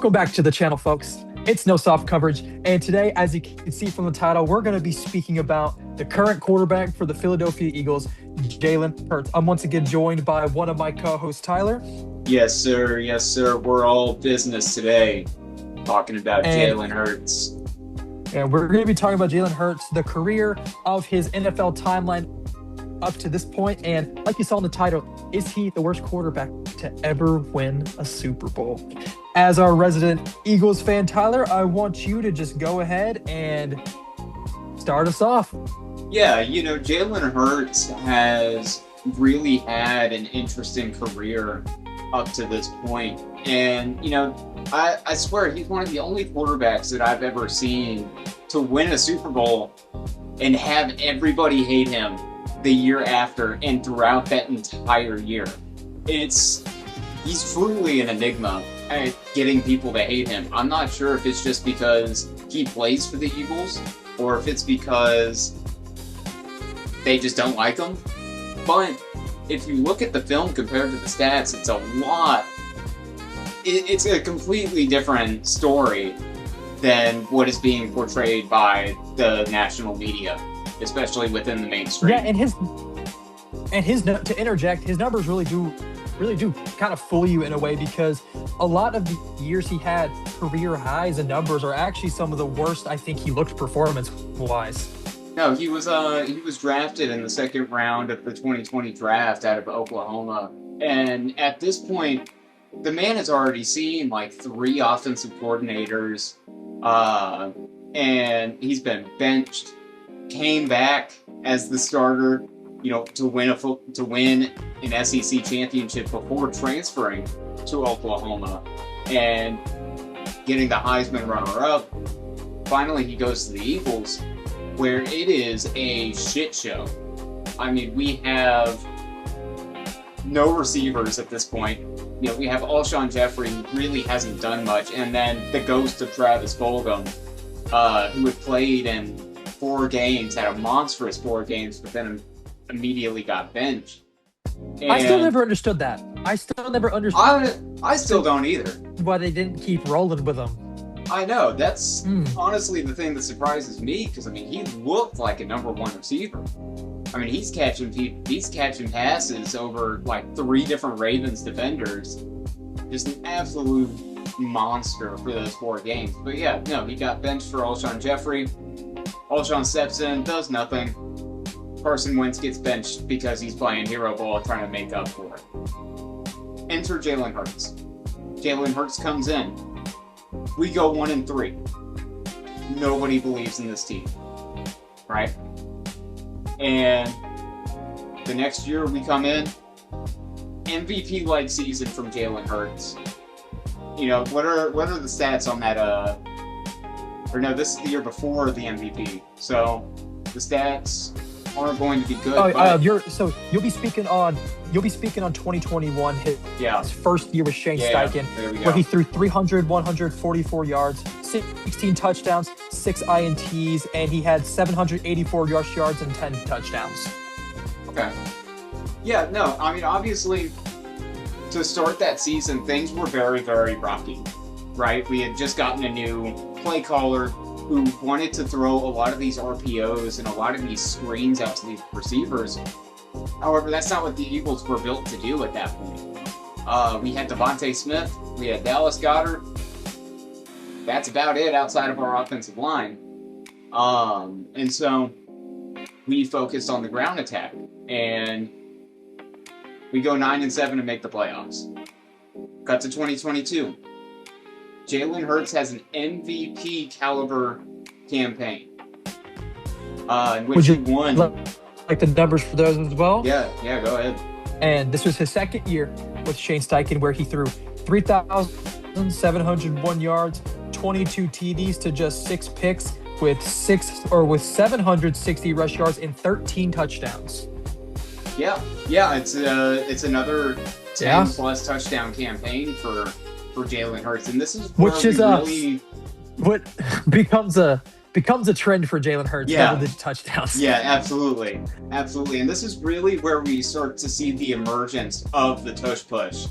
Welcome back to the channel, folks. It's No Soft Coverage, and today, as you can see from the title, we're going to be speaking about the current quarterback for the Philadelphia Eagles, Jalen Hurts. I'm once again joined by one of my co-hosts, Tyler. Yes, sir. Yes, sir. We're all business today, talking about And Jalen Hurts. and we're going to be talking about Jalen Hurts, the career of his NFL timeline up to this point, and like you saw in the title, is he the worst quarterback to ever win a Super Bowl? As our resident Eagles fan, Tyler, I want you to just go ahead and start us off. Yeah, Jalen Hurts has really had an interesting career up to this point. And, I swear he's one of the only quarterbacks that I've ever seen to win a Super Bowl and have everybody hate him the year after and throughout that entire year. He's truly an enigma at getting people to hate him. I'm not sure if it's just because he plays for the Eagles or if it's because they just don't like him. But if you look at the film compared to the stats, it's a lot. It's a completely different story than what is being portrayed by the national media, especially within the mainstream. Yeah, and to interject, his numbers really do kind of fool you in a way, because a lot of the years he had career highs and numbers are actually some of the worst I think he looked performance-wise. No, he was drafted in the second round of the 2020 draft out of Oklahoma, and at this point, the man has already seen like 3 offensive coordinators, and he's been benched, came back as the starter, to win an SEC championship before transferring to Oklahoma and getting the Heisman runner-up. Finally, he goes to the Eagles, where it is a shit show. I mean, we have no receivers at this point. We have Alshon Jeffrey, who really hasn't done much, and then the ghost of Travis Fulgham, who had played in 4 games, had a monstrous 4 games, but then immediately got benched. And I still never understood that. I still don't either. Why they didn't keep rolling with him. I know, that's honestly the thing that surprises me, because he looked like a number 1 receiver. He's catching passes over like 3 different Ravens defenders. Just an absolute monster for those 4 games. But yeah, no, he got benched for Alshon Jeffrey. Alshon steps in, does nothing. Carson Wentz gets benched because he's playing hero ball, trying to make up for it. Enter Jalen Hurts. Jalen Hurts comes in. We go 1-3. Nobody believes in this team, right? And the next year we come in, MVP-like season from Jalen Hurts. What are the stats on that? Or no, this is the year before the MVP. So the stats aren't going to be good. You'll be speaking on 2021, his first year with Shane Steichen, where he threw 144 yards, 16 touchdowns, 6 INTs, and he had 784 rush yards and 10 touchdowns. Okay. Yeah, no, obviously, to start that season, things were very, very rocky, right? We had just gotten a new play caller who wanted to throw a lot of these RPOs and a lot of these screens out to these receivers. However, that's not what the Eagles were built to do at that point. We had Devontae Smith, we had Dallas Goedert. That's about it outside of our offensive line. And so we focused on the ground attack, and we go 9-7 and make the playoffs. Cut to 2022. Jalen Hurts has an MVP caliber campaign, in which he won. Like the numbers for those as well? Yeah, go ahead. And this was his second year with Shane Steichen, where he threw 3,701 yards, 22 TDs to just 6 picks, with 760 rush yards and 13 touchdowns. Yeah, it's another 10+ touchdown campaign for Jalen Hurts, and this is what becomes a trend for Jalen Hurts. Double-digit touchdowns. Yeah, absolutely, and this is really where we start to see the emergence of the tush push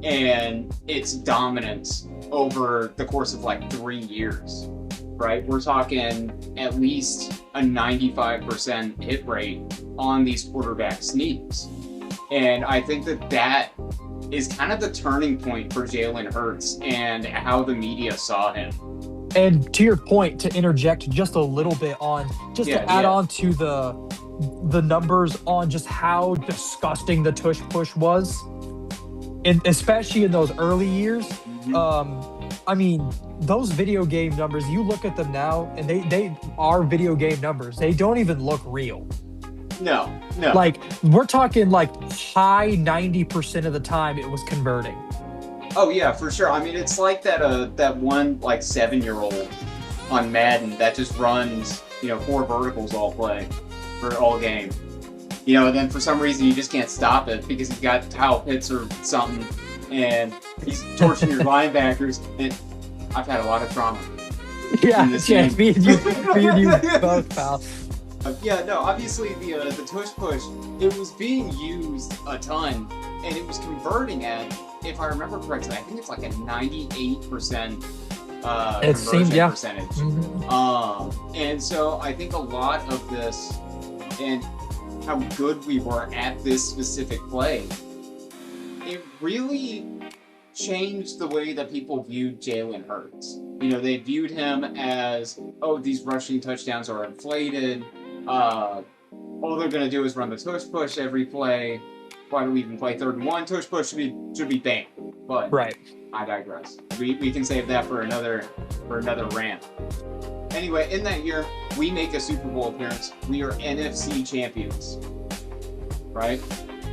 and its dominance over the course of like 3 years, right? We're talking at least a 95% hit rate on these quarterback sneaks. And I think that is kind of the turning point for Jalen Hurts and how the media saw him. And to your point, to interject just a little bit on, just to add on to the numbers on just how disgusting the tush push was, and especially in those early years. I mean, those video game numbers, you look at them now, and they are video game numbers. They don't even look real. No. Like, we're talking like high 90% of the time it was converting. Oh yeah, for sure. I mean, it's like that one like 7-year-old on Madden that just runs 4 verticals all play for all game. And then for some reason you just can't stop it because you've got Kyle Pitts or something, and he's torching your linebackers. And I've had a lot of trauma. Yeah, me and you both, pal. Obviously the tush push, it was being used a ton, and it was converting at, if I remember correctly, I think it's like a 98% conversion percentage. Mm-hmm. And so I think a lot of this and how good we were at this specific play, it really changed the way that people viewed Jalen Hurts. They viewed him as, oh, these rushing touchdowns are inflated. All they're going to do is run the tush push every play. Why do we even play 3rd and 1? Tush push should be banned. But right. I digress. We can save that for another rant. Anyway, in that year, we make a Super Bowl appearance. We are NFC champions. Right?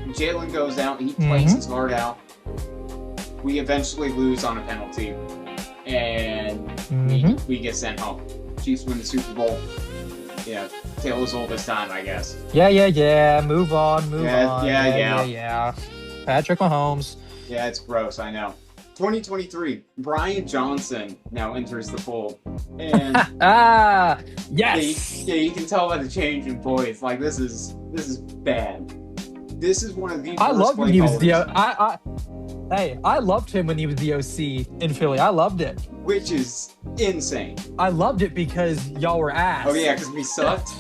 Jalen goes out and he plays his heart out. We eventually lose on a penalty, and we get sent home. Chiefs win the Super Bowl. Yeah, tale as old as time, I guess. Yeah. Move on. Yeah. Patrick Mahomes. Yeah, it's gross, I know. 2023, Brian Johnson now enters the fold. And yes. Yeah, you can tell by the change in voice. Like, this is bad. This is one of the I worst loved when play he was callers. I loved him when he was the OC in Philly. I loved it. Which is insane. I loved it because y'all were ass. Oh yeah, because we sucked.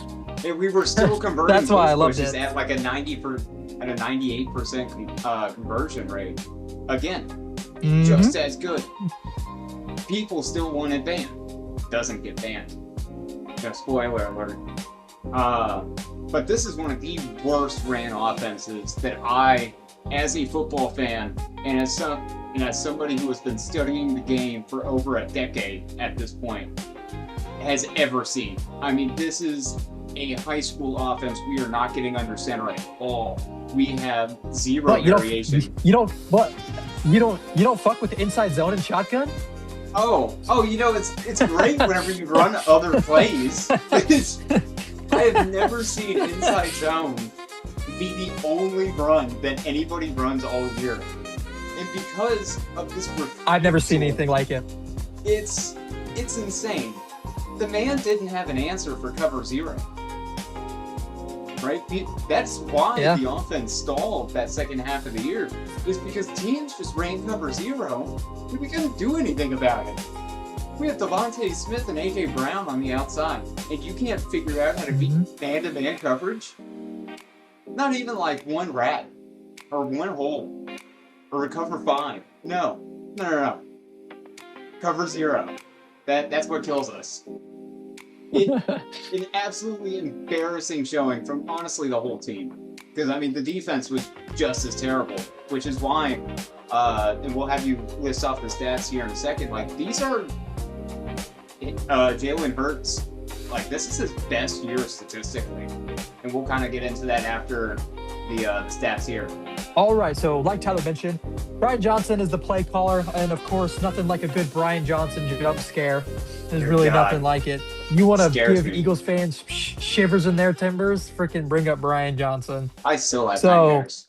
And we were still converting. That's why I loved it. At like a 98% conversion rate. Again, just as good. People still want it banned. Doesn't get banned. No, spoiler alert. But this is one of the worst ran offenses that I, as a football fan, and as somebody who has been studying the game for over a decade at this point, has ever seen. I mean, this is a high school offense. We are not getting under center at all. We have zero variation. You don't fuck with the inside zone and shotgun? Oh, it's great whenever you run other plays. I have never seen inside zone be the only run that anybody runs all year. And because of this I've never seen anything like it. It's insane. The man didn't have an answer for cover 0. Right? That's why the offense stalled that second half of the year, is because teams just ran cover 0 and we couldn't do anything about it. We have Devontae Smith and A.J. Brown on the outside, and you can't figure out how to beat man-to-man coverage? Not even like one rat, or one hole, or a cover 5. No. Cover 0. That's what kills us. An absolutely embarrassing showing from, honestly, the whole team. Because, I mean, the defense was just as terrible, which is why, and we'll have you list off the stats here in a second, like, these are Jalen Hurts, like, this is his best year statistically. And we'll kind of get into that after the stats here. All right, so like Tyler mentioned, Brian Johnson is the play caller, and of course, nothing like a good Brian Johnson jump scare. There's really nothing like it. You want to give Eagles fans shivers in their timbers? Freaking bring up Brian Johnson. I still have nightmares.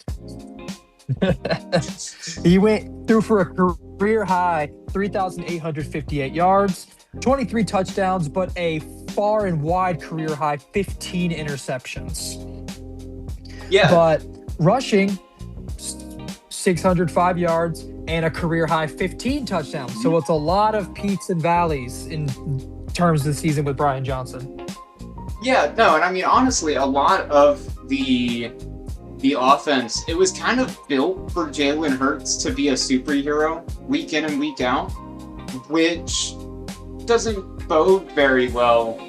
He went through for a career high 3,858 yards, 23 touchdowns, but a far and wide career high 15 interceptions. Yeah. But rushing, 605 yards, and a career high 15 touchdowns. So it's a lot of peaks and valleys in terms of the season with Brian Johnson. Yeah, no, and I mean, honestly, a lot of the offense, it was kind of built for Jalen Hurts to be a superhero week in and week out, which doesn't bode very well,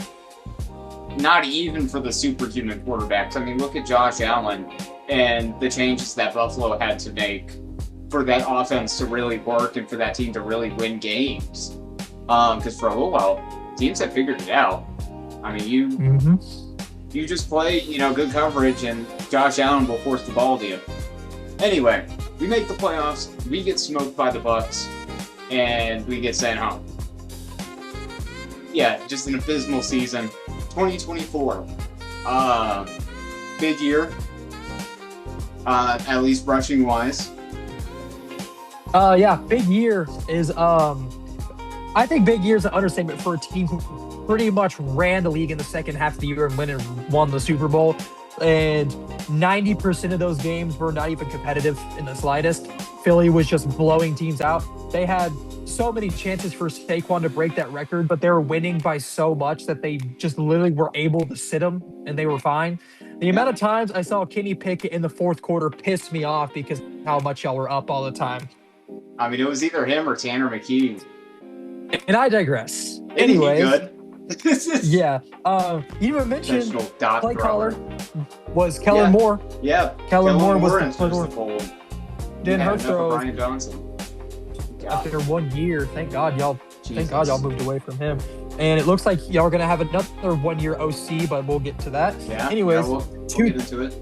not even for the superhuman quarterbacks. I mean, look at Josh Allen and the changes that Buffalo had to make for that offense to really work and for that team to really win games. Because for a little while, teams have figured it out. I mean, you just play, good coverage, and Josh Allen will force the ball to you. Anyway, we make the playoffs, we get smoked by the Bucs, and we get sent home. Yeah, just an abysmal season. 2024, big year, at least rushing wise. Yeah, big year is I think big year is an understatement for a team who pretty much ran the league in the second half of the year and won the Super Bowl. And 90% of those games were not even competitive in the slightest. Philly was just blowing teams out. They had so many chances for Saquon to break that record, but they were winning by so much that they just literally were able to sit them, and they were fine. The amount of times I saw Kenny Pickett in the fourth quarter pissed me off because how much y'all were up all the time. I mean, it was either him or Tanner McKee. And I digress. Anyways, good. Yeah. You even mentioned play caller was Kellen Moore. Yeah. Kellen Moore was the fold. Didn't hurt throw. Brian Johnson. After 1 year, thank God y'all moved away from him. And it looks like y'all are gonna have another 1 year OC, but we'll get to that. Yeah. Anyways, we'll get into it.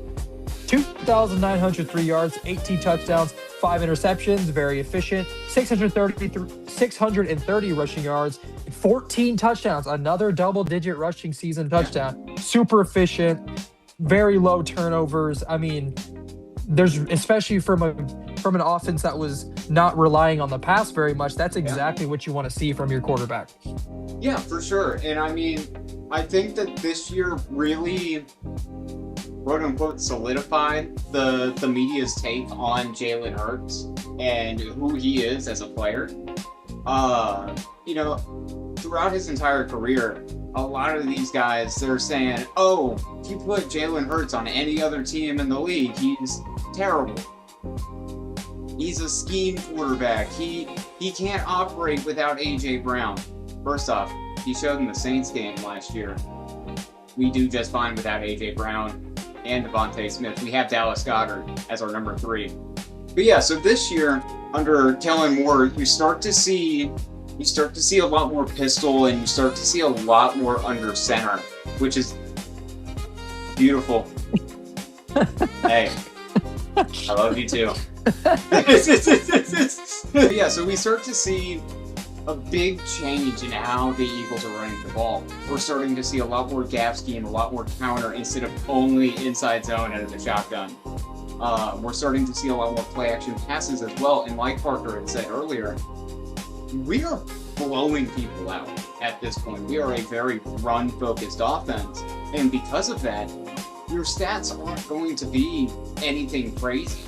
2,903 yards, 18 touchdowns, 5 interceptions, very efficient. 630 rushing yards, 14 touchdowns, another double-digit rushing season touchdown. Super efficient, very low turnovers. I mean, there's especially from an offense that was not relying on the pass very much. That's exactly what you want to see from your quarterback. Yeah, for sure. And I mean, I think that this year really, quote unquote, solidified the media's take on Jalen Hurts and who he is as a player. Throughout his entire career, a lot of these guys, they're saying, oh, if you put Jalen Hurts on any other team in the league, he's terrible. He's a scheme quarterback. He can't operate without A.J. Brown. First off, he showed in the Saints game last year. We do just fine without A.J. Brown and Devontae Smith. We have Dallas Goedert as our number 3. But yeah, so this year, under Kellen Moore, you start to see a lot more pistol, and you start to see a lot more under center, which is beautiful. Hey, I love you too. Yeah, so we start to see a big change in how the Eagles are running the ball. We're starting to see a lot more gap scheme, a lot more counter instead of only inside zone out of the shotgun. We're starting to see a lot more play action passes as well. And like Parker had said earlier, we are blowing people out at this point. We are a very run-focused offense. And because of that, your stats aren't going to be anything crazy,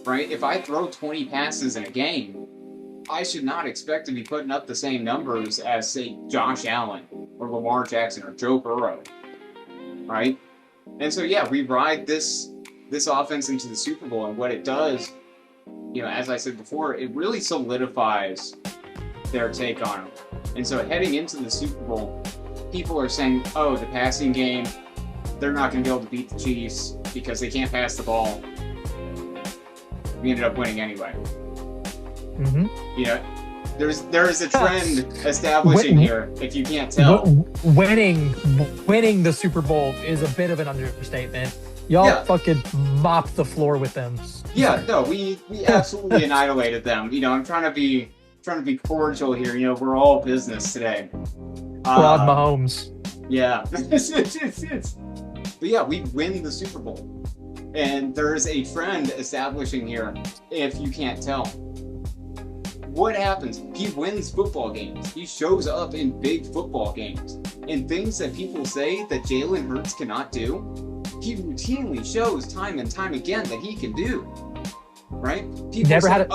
right? If I throw 20 passes in a game, I should not expect to be putting up the same numbers as, say, Josh Allen or Lamar Jackson or Joe Burrow, right? And so, yeah, we ride this offense into the Super Bowl, and what it does, as I said before, it really solidifies their take on them. And so heading into the Super Bowl, people are saying, oh, the passing game, they're not going to be able to beat the Chiefs because they can't pass the ball. We ended up winning anyway. Mm-hmm. There is a trend establishing here, if you can't tell. Winning the Super Bowl is a bit of an understatement. Y'all fucking mopped the floor with them. Yeah, no, we absolutely annihilated them. I'm trying to be cordial here. We're all business today. Claude Mahomes. Yeah. But yeah, we win the Super Bowl. And there's a trend establishing here, if you can't tell. What happens? He wins football games. He shows up in big football games. And things that people say that Jalen Hurts cannot do, he routinely shows time and time again that he can do. right? People say,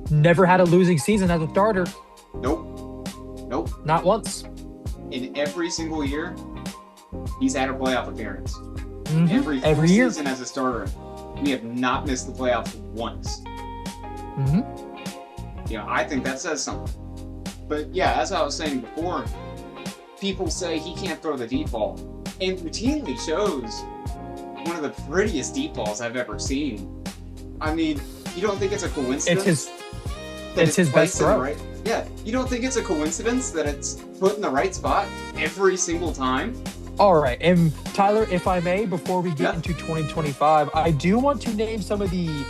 never had a losing season as a starter. Nope. Not once. In every single year, he's had a playoff appearance. Mm-hmm. Every year. Season as a starter, we have not missed the playoffs once. Mm-hmm. I think that says something. But yeah, as I was saying before, people say he can't throw the deep ball, and routinely shows one of the prettiest deep balls I've ever seen. I mean, you don't think it's a coincidence? It's his best throw. Yeah, you don't think it's a coincidence that it's put in the right spot every single time? All right, and Tyler, if I may, before we get into 2025, I do want to name some of the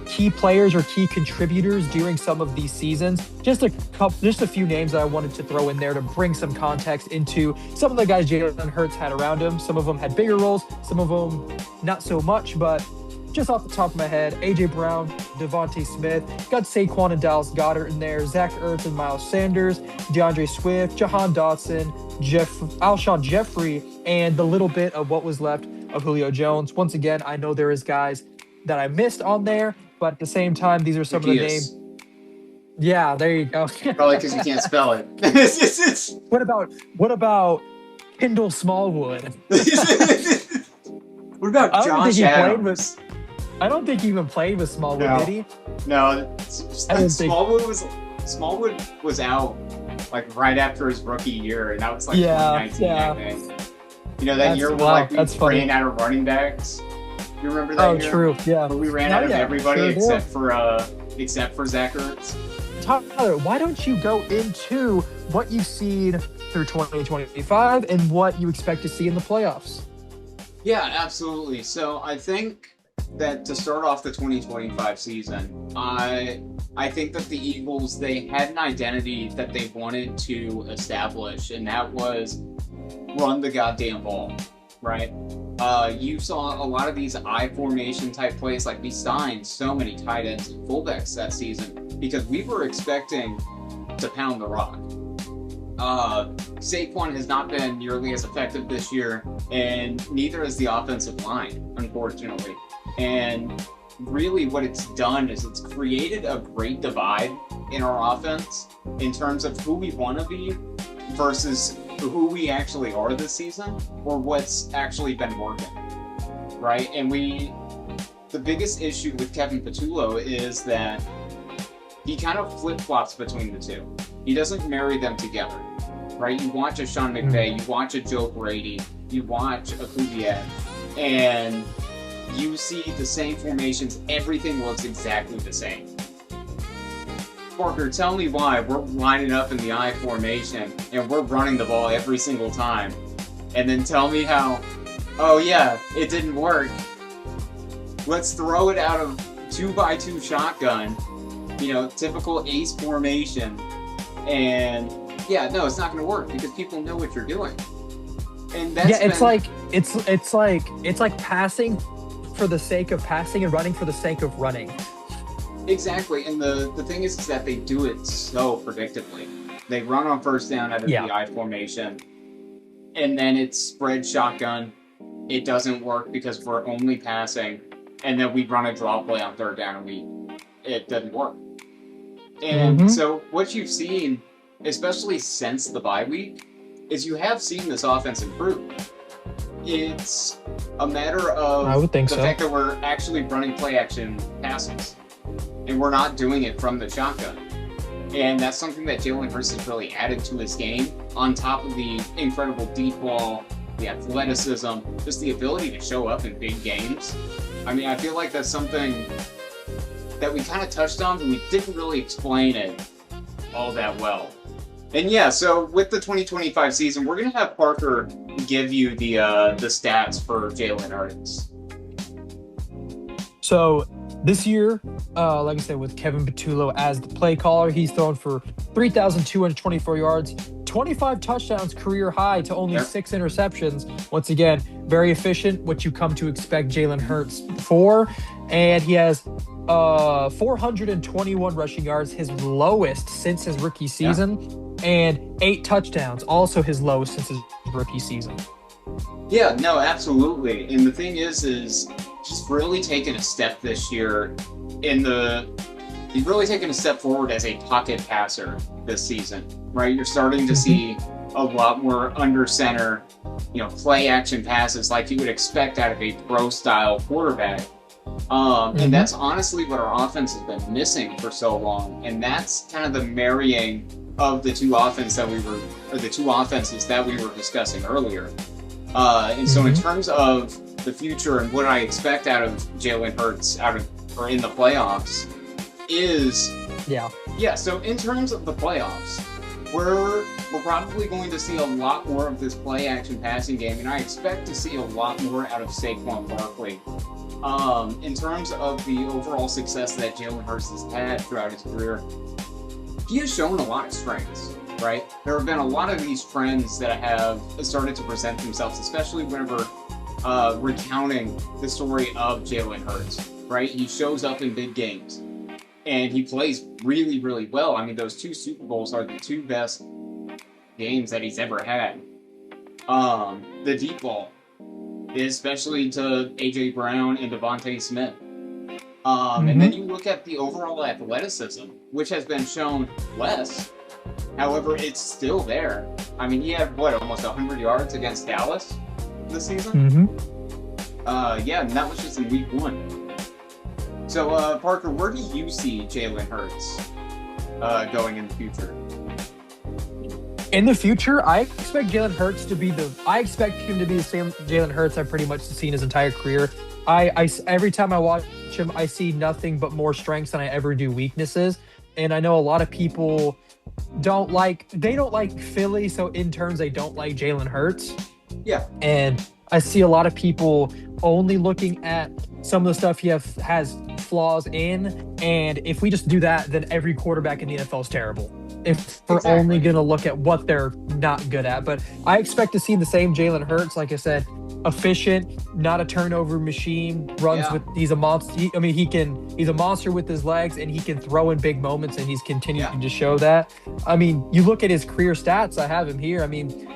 key players or key contributors during some of these seasons. Just a few names that I wanted to throw in there to bring some context into some of the guys Jalen Hurts had around him. Some of them had bigger roles, some of them not so much, but just off the top of my head, A.J. Brown, Devontae Smith, got Saquon and Dallas Goedert in there, Zach Ertz and Miles Sanders, DeAndre Swift, Jahan Dotson, Alshon Jeffrey, and the little bit of what was left of Julio Jones. Once again, I know there is guys that I missed on there, but at the same time, these are some of the names. Yeah, there you go. Probably because you can't spell it. What about Kendall Smallwood? What about Josh Adams? I don't think he even played with Smallwood, did he? No, Smallwood was out like right after his rookie year, and that was like 2019, I think. That year where we ran out of running backs. You remember that year? Oh, true. Yeah. But we ran out of everybody except for Zach Ertz. Tyler, why don't you go into what you've seen through 2025 and what you expect to see in the playoffs? Yeah, absolutely. So I think that to start off the 2025 season, I think that the Eagles, they had an identity that they wanted to establish, and that was run the goddamn ball, right? You saw a lot of these I formation type plays, like we signed so many tight ends and fullbacks that season because we were expecting to pound the rock. Saquon has not been nearly as effective this year, and neither has the offensive line, unfortunately. And really what it's done is it's created a great divide in our offense in terms of who we want to be versus who we actually are this season or what's actually been working, right? And the biggest issue with Kevin Patullo is that he kind of flip-flops between the two. He doesn't marry them together, right? You watch a Sean McVay, you watch a Joe Brady, you watch a Kubiak, and you see the same formations. Everything looks exactly the same. Parker, tell me why we're lining up in the I formation and we're running the ball every single time. And then tell me how, oh yeah, it didn't work. Let's throw it out of 2x2 shotgun, typical ace formation. And yeah, no, it's not going to work because people know what you're doing. And that's it's like passing for the sake of passing and running for the sake of running. Exactly, and the thing is that they do it so predictably. They run on first down out of the I formation, and then it's spread shotgun. It doesn't work because we're only passing, and then we run a draw play on third down, and it doesn't work. And so what you've seen, especially since the bye week, is you have seen this offense improve. It's a matter of fact that we're actually running play action passes. And we're not doing it from the shotgun. And that's something that Jalen Hurts has really added to his game, on top of the incredible deep ball, the athleticism, just the ability to show up in big games. I mean, I feel like that's something that we kind of touched on, but we didn't really explain it all that well. And yeah, so with the 2025 season, we're going to have Parker give you the stats for Jalen Hurts. So this year, like I said, with Kevin Patullo as the play caller, he's thrown for 3,224 yards, 25 touchdowns, career high, to only 6 interceptions. Once again, very efficient, what you come to expect Jalen Hurts for. And he has 421 rushing yards, his lowest since his rookie season, and 8 touchdowns, also his lowest since his rookie season. Yeah, no, absolutely. And the thing is he's really taken a step this year he's really taken a step forward as a pocket passer this season, right? You're starting to see a lot more under center, play action passes like you would expect out of a pro style quarterback. And that's honestly what our offense has been missing for so long. And that's kind of the marrying of the two offenses that we were discussing earlier. And so in terms of the future and what I expect out of Jalen Hurts in the playoffs is so in terms of the playoffs, we're probably going to see a lot more of this play action passing game, and I expect to see a lot more out of Saquon Barkley. In terms of the overall success that Jalen Hurts has had throughout his career, he has shown a lot of strengths, right? There have been a lot of these trends that have started to present themselves, especially whenever recounting the story of Jalen Hurts, right? He shows up in big games, and he plays really, really well. I mean, those 2 Super Bowls are the 2 best games that he's ever had. The deep ball, especially to A.J. Brown and Devontae Smith. And then you look at the overall athleticism, which has been shown less. However, it's still there. I mean, he had, almost 100 yards against Dallas this season? And that was just in week 1. So, Parker, where do you see Jalen Hurts going in the future? In the future, I expect Jalen Hurts to be I expect him to be the same Jalen Hurts I've pretty much seen his entire career. Every time I watch him, I see nothing but more strengths than I ever do weaknesses. And I know a lot of people don't like Philly, so in turns they don't like Jalen Hurts. Yeah. And I see a lot of people only looking at some of the stuff he has flaws in, and if we just do that, then every quarterback in the NFL is terrible. If we're only going to look at what they're not good at. But I expect to see the same Jalen Hurts, like I said, efficient, not a turnover machine, he's a monster. He's a monster with his legs, and he can throw in big moments, and he's continuing to show that. I mean, you look at his career stats, I have him here. I mean,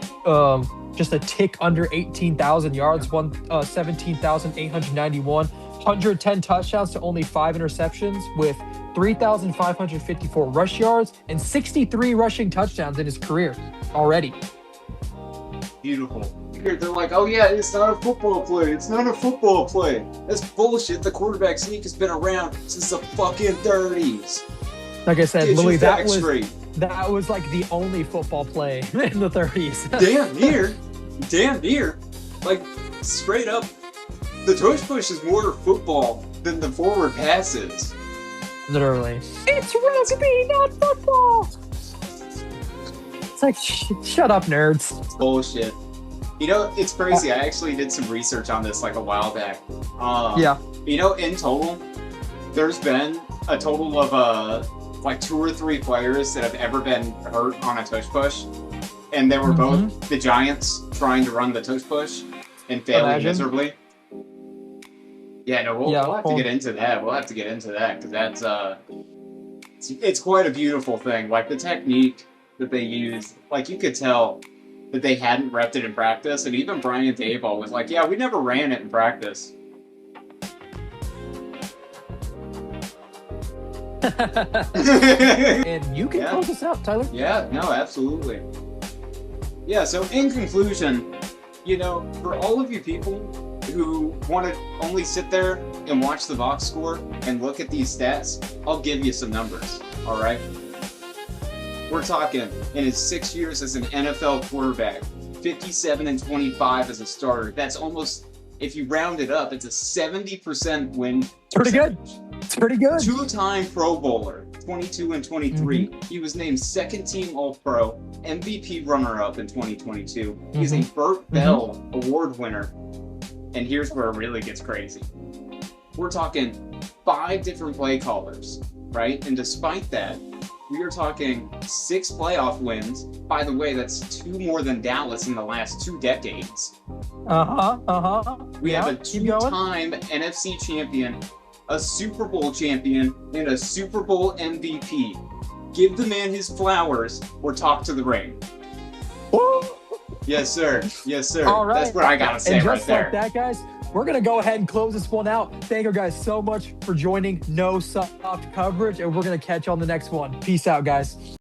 just a tick under 18,000 yards, 17,891, 110 touchdowns to only 5 interceptions with 3,554 rush yards and 63 rushing touchdowns in his career already. Beautiful. They're like, oh yeah, it's not a football play. It's not a football play. That's bullshit. The quarterback sneak has been around since the fucking 30s. Like I said, Louis, that was like the only football play in the 30s. Damn near. Like, straight up, the tush push is more football than the forward passes. Literally. It's rugby, not football! It's like, shut up, nerds. It's bullshit. It's crazy. I actually did some research on this like a while back. In total, there's been a total of 2 or 3 players that have ever been hurt on a tush push. And they were both the Giants trying to run the tush push and failing miserably. Yeah, no, we'll have to get into that. We'll have to get into that because that's it's quite a beautiful thing. Like the technique that they used, like you could tell that they hadn't repped it in practice, and even Brian Daboll was like, "Yeah, we never ran it in practice." And you can close us out, Tyler. Yeah, no, absolutely. Yeah, so in conclusion, for all of you people who want to only sit there and watch the box score and look at these stats, I'll give you some numbers, all right? We're talking, in his 6 years as an NFL quarterback, 57-25 as a starter. That's almost, if you round it up, it's a 70% win. Pretty good. It's pretty good. 2-time Pro Bowler, 22-23. He was named second-team All-Pro, MVP runner-up in 2022. He's a Burt Bell Award winner. And here's where it really gets crazy. We're talking 5 different play callers, right? And despite that, we are talking 6 playoff wins. By the way, that's 2 more than Dallas in the last 2 decades. We have a 2-time NFC champion, a Super Bowl champion, and a Super Bowl MVP. Give the man his flowers or talk to the ring. Yes, sir. Yes, sir. All right. That's what I gotta say And right just there. like that, guys, we're going to go ahead and close this one out. Thank you guys so much for joining No Soft Coverage, and we're going to catch you on the next one. Peace out, guys.